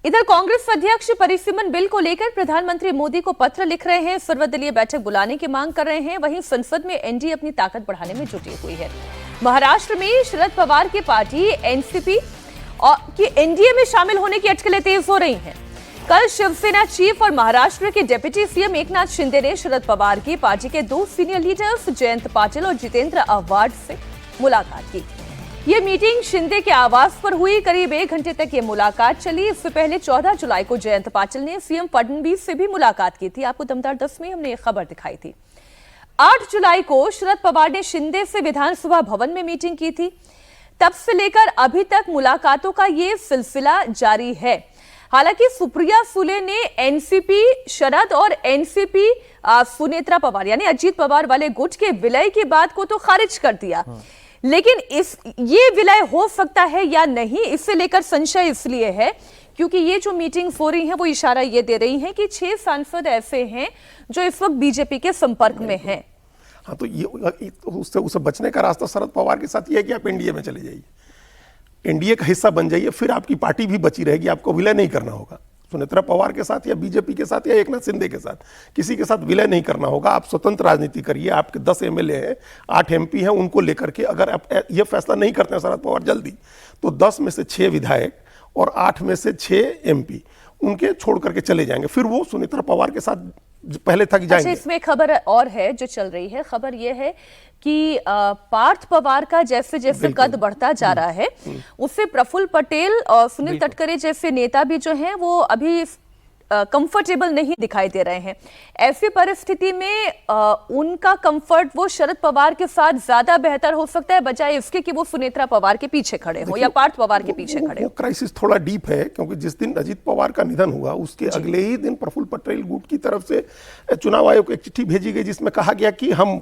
इधर कांग्रेस अध्यक्ष परिसीमन बिल को लेकर प्रधानमंत्री मोदी को पत्र लिख रहे हैं, सर्वदलीय बैठक बुलाने की मांग कर रहे हैं। वहीं संसद में एनडीए अपनी ताकत बढ़ाने में जुटी हुई है। महाराष्ट्र में शरद पवार की पार्टी एनसीपी और की एनडीए में शामिल होने की अटकलें तेज हो रही हैं। कल शिवसेना चीफ और महाराष्ट्र के डिप्टी सीएम एकनाथ शिंदे ने शरद पवार की पार्टी के 2 सीनियर लीडर्स जयंत पाटिल और जितेंद्र आव्हाड से मुलाकात की। ये मीटिंग शिंदे के आवास पर हुई। करीब 1 घंटे तक ये मुलाकात चली। इससे पहले 14 जुलाई को जयंत पाटिल ने सीएम फडणवीस से भी मुलाकात की थी। आपको दमदार 10 में हमने ये खबर दिखाई थी। 8 जुलाई को शरद पवार ने शिंदे से विधानसभा भवन में मीटिंग की थी। तब से लेकर अभी तक मुलाकातों का ये सिलसिला जारी है। हालांकि सुप्रिया सुले ने एनसीपी शरद और एनसीपी सुनेत्रा पवार यानी अजीत पवार वाले गुट के विलय की बात को तो खारिज कर दिया। लेकिन ये विलय हो सकता है या नहीं, इससे लेकर संशय इसलिए है क्योंकि ये जो मीटिंग्स हो रही हैं वो इशारा ये दे रही हैं कि 6 सांसद ऐसे हैं जो इस वक्त बीजेपी के संपर्क में हैं। हाँ, तो ये उससे बचने का रास्ता शरद पवार के साथ ये है कि आप एनडीए में चले जाइए, एनडीए का हिस्सा बन जाइए, फिर आपकी पार्टी भी बची रहेगी, आपको विलय नहीं करना होगा। सुनेत्रा पवार के साथ या बीजेपी के साथ या एकनाथ शिंदे के साथ किसी के साथ विलय नहीं करना होगा। आप स्वतंत्र राजनीति करिए। आपके 10 एमएलए हैं, 8 एमपी हैं, उनको लेकर के अगर आप ये फैसला नहीं करते हैं शरद पवार जल्दी, तो 10 में से 6 विधायक और 8 में से 6 एमपी उनके छोड़ करके चले जाएंगे। फिर वो सुनेत्रा पवार के साथ पहले तक जाएंगे। इसमें खबर और है जो चल रही है। खबर यह है कि पार्थ पवार का जैसे जैसे कद बढ़ता जा रहा है, उससे प्रफुल्ल पटेल और सुनील तटकरे जैसे नेता भी जो हैं वो अभी कंफर्टेबल नहीं दिखाई दे रहे हैं। ऐसी परिस्थिति में उनका कंफर्ट वो शरद पवार के साथ ज्यादा बेहतर हो सकता है बजाय इसके कि वो सुनेत्रा पवार के पीछे खड़े हो या पार्थ पवार के पीछे खड़े हो। क्राइसिस थोड़ा डीप है क्योंकि जिस दिन अजीत पवार का निधन हुआ उसके अगले ही दिन प्रफुल्ल पटेल गुट की तरफ से चुनाव आयोग को एक चिट्ठी भेजी गई जिसमें कहा गया कि हम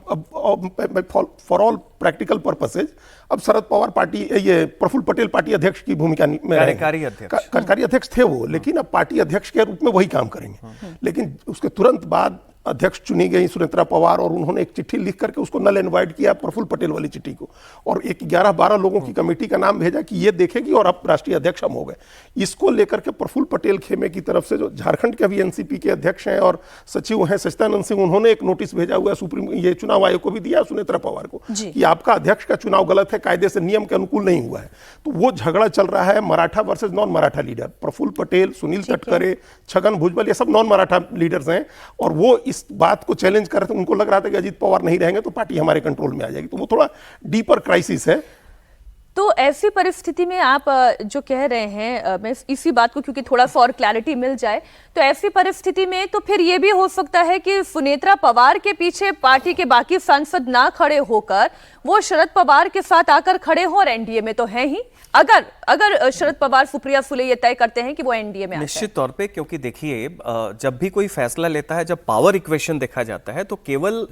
फॉर ऑल प्रैक्टिकल पर्पसेज अब शरद पवार पार्टी ये प्रफुल्ल पटेल पार्टी अध्यक्ष की भूमिका में कार्यकारी अध्यक्ष थे वो, लेकिन अब पार्टी अध्यक्ष के रूप में वही काम करेंगे। लेकिन उसके तुरंत बाद अध्यक्ष चुनी गई सुनेत्रा पवार और उन्होंने एक चिट्ठी लिख करके उसको नल इनवाइट किया प्रफुल्ल पटेल वाली चिट्ठी को, और एक 11-12 लोगों की कमेटी का नाम भेजा कि ये देखेगी और अब राष्ट्रीय अध्यक्ष हम हो गए। इसको लेकर के प्रफुल्ल पटेल खेमे की तरफ से जो झारखंड के अभी एनसीपी के अध्यक्ष हैं और सचिव हैं सचिदानंद सिंह, उन्होंने एक नोटिस भेजा हुआ है सुप्रीम ये चुनाव आयोग को भी दिया सुनेत्रा पवार को कि आपका अध्यक्ष का चुनाव गलत है, कायदे से नियम के अनुकूल नहीं हुआ है। तो वो झगड़ा चल रहा है Maratha versus non Maratha leader. Praful Patel, Sunil Tatkare, Chhagan Bhujbal ये सब नॉन मराठा लीडर्स हैं और वो इस बात को चैलेंज कर रहे थे। उनको लग रहा था कि अजीत पवार नहीं रहेंगे तो पार्टी हमारे कंट्रोल में आ जाएगी। तो वो थोड़ा डीपर क्राइसिस है। तो ऐसी परिस्थिति में आप जो कह रहे हैं, मैं इसी बात को क्योंकि थोड़ा सा और क्लैरिटी मिल जाए, तो ऐसी परिस्थिति में तो फिर ये भी हो सकता है कि सुनेत्रा पवार के पीछे पार्टी के बाकी सांसद ना खड़े होकर वो शरद पवार के साथ आकर खड़े हो और एनडीए में तो है ही। अगर शरद पवार सुप्रिया सुले ये तय करते हैं कि वो एनडीए में निश्चित तौर पे, क्योंकि देखिए जब भी कोई फैसला लेता है, जब पावर इक्वेशन देखा जाता है तो केवल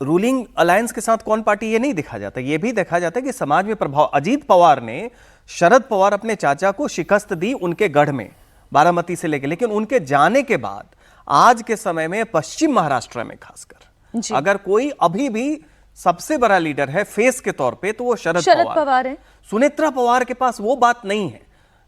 रूलिंग अलायंस के साथ कौन पार्टी ये नहीं देखा जाता, ये भी देखा जाता है कि समाज में प्रभाव। अजीत पवार ने शरद पवार अपने चाचा को शिकस्त दी उनके गढ़ में बारामती से लेके, लेकिन उनके जाने के बाद आज के समय में पश्चिम महाराष्ट्र में खासकर अगर कोई अभी भी सबसे बड़ा लीडर है फेस के तौर पे तो वो शरद पवार है। सुनेत्रा पवार के पास वो बात नहीं है।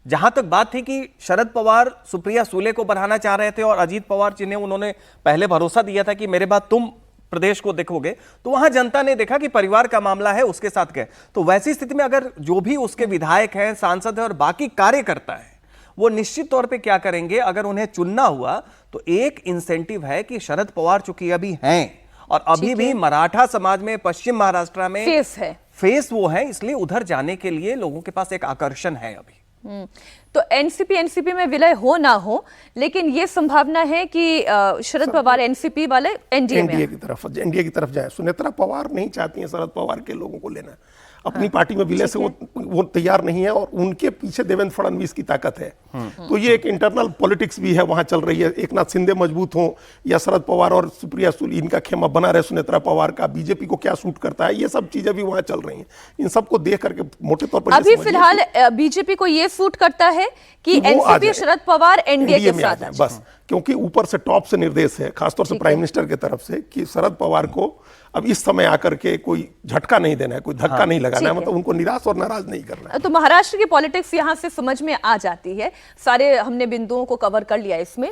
जहां तक बात थी कि शरद पवार सुप्रिया सुले को बढ़ाना चाह रहे थे और अजीत पवार जिन्हें उन्होंने पहले भरोसा दिया था कि मेरे बाद तुम प्रदेश को देखोगे, तो वहां जनता ने देखा कि परिवार का मामला है, उसके साथ गए। तो वैसी स्थिति में अगर जो भी उसके विधायक हैं, सांसद हैं और बाकी कार्यकर्ता हैं, वो निश्चित तौर पे क्या करेंगे, अगर उन्हें चुनना हुआ तो एक इंसेंटिव है कि शरद पवार चूंकि अभी हैं और अभी भी मराठा समाज में पश्चिम महाराष्ट्र में फेस वो है, इसलिए उधर जाने के लिए लोगों के पास एक आकर्षण है अभी। तो एनसीपी में विलय हो ना हो, लेकिन ये संभावना है कि शरद पवार एनसीपी वाले एनडीए की तरफ जाए। सुनेत्रा पवार नहीं चाहती हैं शरद पवार के लोगों को लेना, अपनी पार्टी में विलय से वो तैयार नहीं है और उनके पीछे देवेंद्र फडणवीस की ताकत है। तो ये एक इंटरनल पॉलिटिक्स भी है वहां चल रही है। एकनाथ शिंदे मजबूत हो या शरद पवार और सुप्रिया सुले इनका खेमा बना रहे, सुनेत्रा पवार का बीजेपी को क्या सूट करता है, ये सब चीजें भी वहां चल रही हैं। इन सबको देख करके मोटे तौर पर अभी फिलहाल बीजेपी को ये सूट करता है कि एनसीपी शरद पवार एनडीए के साथ है। बस क्योंकि ऊपर से टॉप से निर्देश है, खासतौर से प्राइम मिनिस्टर की तरफ से, कि शरद पवार को अब इस समय आकर के कोई झटका नहीं देना है, कोई धक्का नहीं लगाना है, मतलब उनको निराश और नाराज नहीं करना है। तो महाराष्ट्र की पॉलिटिक्स यहाँ से समझ में आ जाती है, सारे हमने बिंदुओं को कवर कर लिया इसमें।